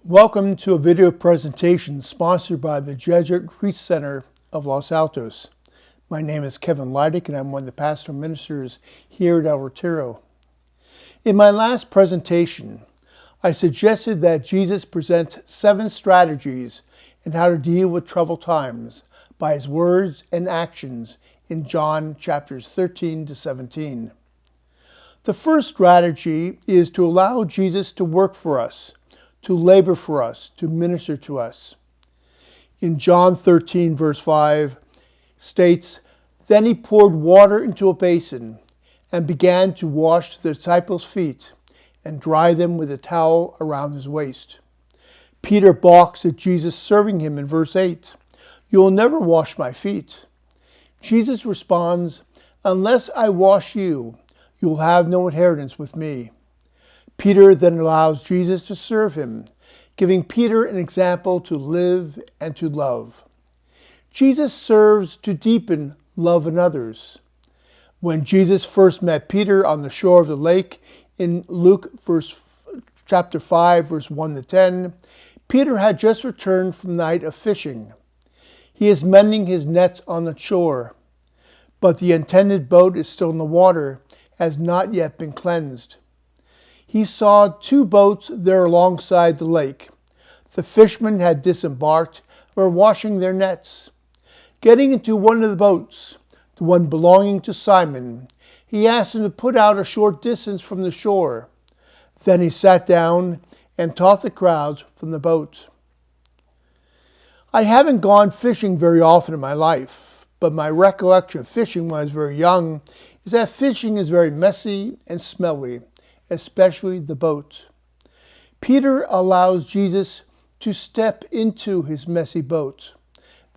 Welcome to a video presentation sponsored by the Jesuit Priest Center of Los Altos. My name is Kevin Leidich and I'm one of the pastoral ministers here at El Retiro. In my last presentation, I suggested that Jesus presents 7 strategies in how to deal with troubled times by his words and actions in John chapters 13 to 17. The first strategy is to allow Jesus to work for us, to labor for us, to minister to us. In John 13, verse 5, states, "Then he poured water into a basin and began to wash the disciples' feet and dry them with a towel around his waist." Peter balks at Jesus serving him in verse 8, "You will never wash my feet." Jesus responds, "Unless I wash you, you will have no inheritance with me." Peter then allows Jesus to serve him, giving Peter an example to live and to love. Jesus serves to deepen love in others. When Jesus first met Peter on the shore of the lake in Luke chapter 5, verse 1 to 10, Peter had just returned from the night of fishing. He is mending his nets on the shore, but the intended boat is still in the water, has not yet been cleansed. He saw 2 boats there alongside the lake. The fishermen had disembarked and were washing their nets. Getting into one of the boats, the one belonging to Simon, he asked him to put out a short distance from the shore. Then he sat down and taught the crowds from the boat. I haven't gone fishing very often in my life, but my recollection of fishing when I was very young is that fishing is very messy and smelly, especially the boat. Peter allows Jesus to step into his messy boat.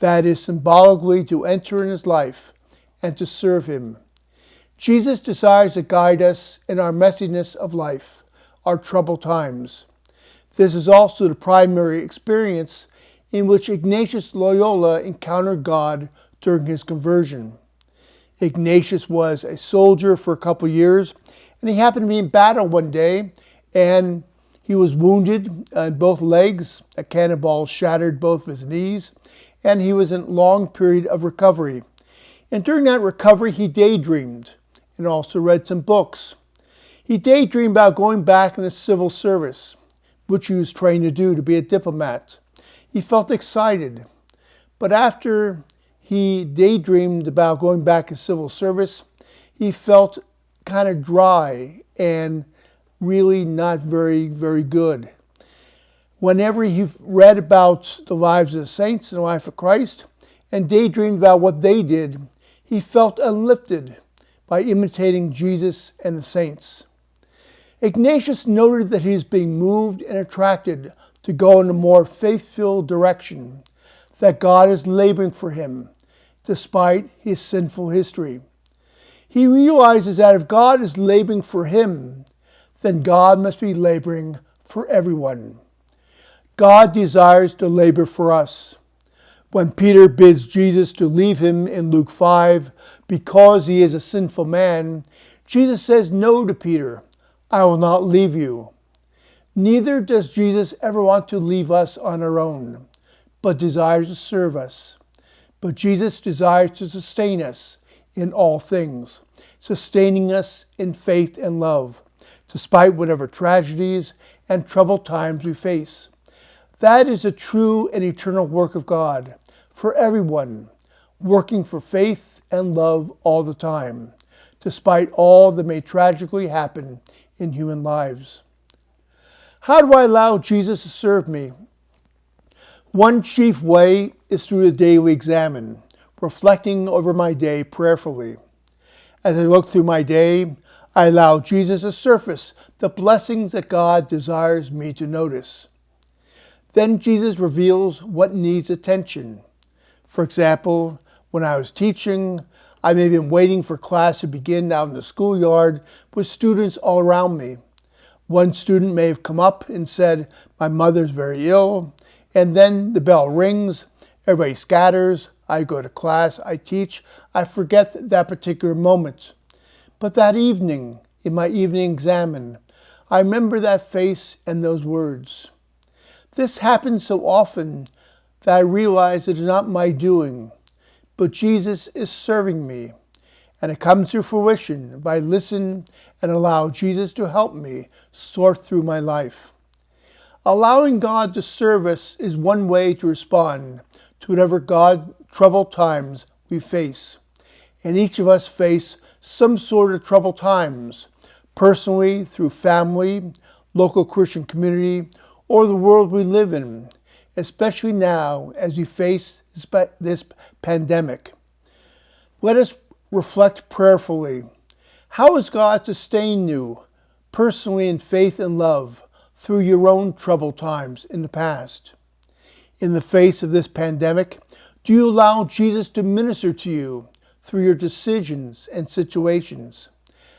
That is symbolically to enter in his life and to serve him. Jesus desires to guide us in our messiness of life, our troubled times. This is also the primary experience in which Ignatius of Loyola encountered God during his conversion. Ignatius was a soldier for a couple years, and he happened to be in battle one day, and he was wounded in both legs. A cannonball shattered both of his knees, and he was in a long period of recovery. And during that recovery, he daydreamed and also read some books. He daydreamed about going back in the civil service, which he was trained to do, to be a diplomat. He felt excited, but after he daydreamed about going back in civil service, he felt kind of dry and really not very good. Whenever he read about the lives of the saints and the life of Christ and daydreamed about what they did, he felt uplifted by imitating Jesus and the saints. Ignatius noted that he is being moved and attracted to go in a more faith-filled direction, that God is laboring for him despite his sinful history. He realizes that if God is laboring for him, then God must be laboring for everyone. God desires to labor for us. When Peter bids Jesus to leave him in Luke 5 because he is a sinful man, Jesus says no to Peter, "I will not leave you." Neither does Jesus ever want to leave us on our own, but desires to serve us. But Jesus desires to sustain us in all things, sustaining us in faith and love, despite whatever tragedies and troubled times we face. That is a true and eternal work of God for everyone, working for faith and love all the time, despite all that may tragically happen in human lives. How do I allow Jesus to serve me? One chief way is through the daily examine, reflecting over my day prayerfully. As I look through my day, I allow Jesus to surface the blessings that God desires me to notice. Then Jesus reveals what needs attention. For example, when I was teaching, I may have been waiting for class to begin out in the schoolyard with students all around me. One student may have come up and said, "My mother's very ill," and then the bell rings, everybody scatters, I go to class, I teach, I forget that particular moment. But that evening, in my evening examine, I remember that face and those words. This happens so often that I realize it is not my doing, but Jesus is serving me. And it comes to fruition if I listen and allow Jesus to help me sort through my life. Allowing God to serve us is one way to respond to whatever troubled times we face. And each of us face some sort of troubled times, personally, through family, local Christian community, or the world we live in, especially now as we face this pandemic. Let us reflect prayerfully. How has God sustained you personally in faith and love through your own troubled times in the past? In the face of this pandemic, do you allow Jesus to minister to you through your decisions and situations?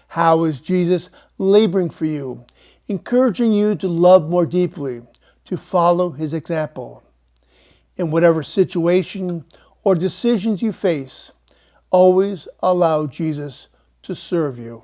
How is Jesus laboring for you, encouraging you to love more deeply, to follow his example? In whatever situation or decisions you face, always allow Jesus to serve you.